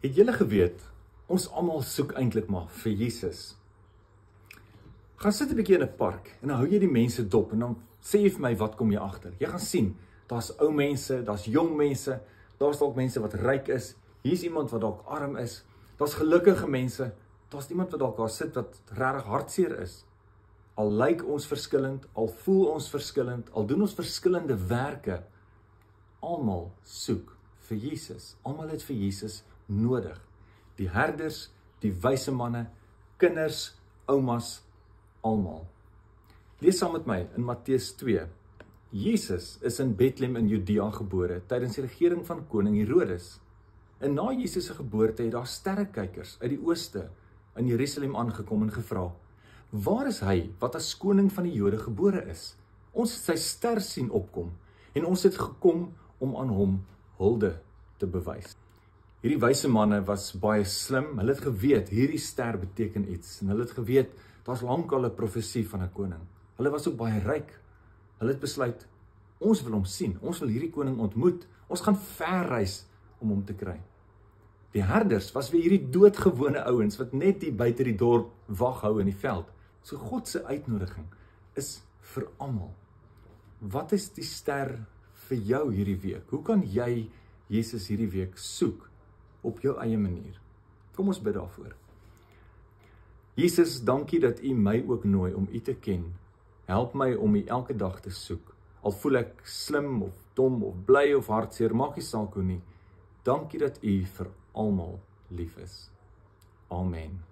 Het julle geweet, ons almal soek eintlik maar vir Jesus. Gaan sit 'n bietjie in 'n park en dan hou jy die mense dop en dan sê jy vir my wat kom jy agter. Jy gaan sien, daar's ou mense, daar's jong mense, daar's dalk mense wat ryk is, hier's iemand wat dalk arm is, daar's gelukkige mense, daar's iemand wat dalk daar sit wat regtig hartseer is. Al lyk ons verskillend, al voel ons verskillend, al doen ons verskillende werke, almal soek vir Jesus. Almal het vir Jesus nodig. Die herders, die wyse manne, kinders, oumas, almal. Lees saam met my in Matteus 2. Jesus is in Bethlehem in Judea gebore tydens die regering van koning Herodes. En na Jesus se geboorte het daar sterrekykers uit die ooste in Jerusalem aangekom en gevra: "Waar is hy wat as koning van die Jode gebore is? Ons het sy ster sien opkom en ons het gekom om aan hom hulde te bewys." Hierdie wyse manne was baie slim. Hulle het geweet hierdie ster beteken iets en hulle het geweet daar's lankal 'n profesie van 'n koning. Hulle was ook baie ryk. Hulle het besluit, ons wil hom sien. Ons wil hierdie koning ontmoet. Ons gaan ver reis om hom te kry. Die herders was weer hierdie doodgewone ouens wat net hier buite die dorp wag hou in die veld. So God se uitnodiging is vir almal. Wat is die ster vir jou hierdie week? Hoe kan jy Jesus hierdie week soek op jou eie manier? Kom ons bid daarvoor. Jesus, dankie dat U my ook nooi om U te ken. Help my om U elke dag te soek. Al voel ek slim of dom of bly of hartseer, maak nie saak hoe nie. Dankie dat U vir almal lief is. Amen.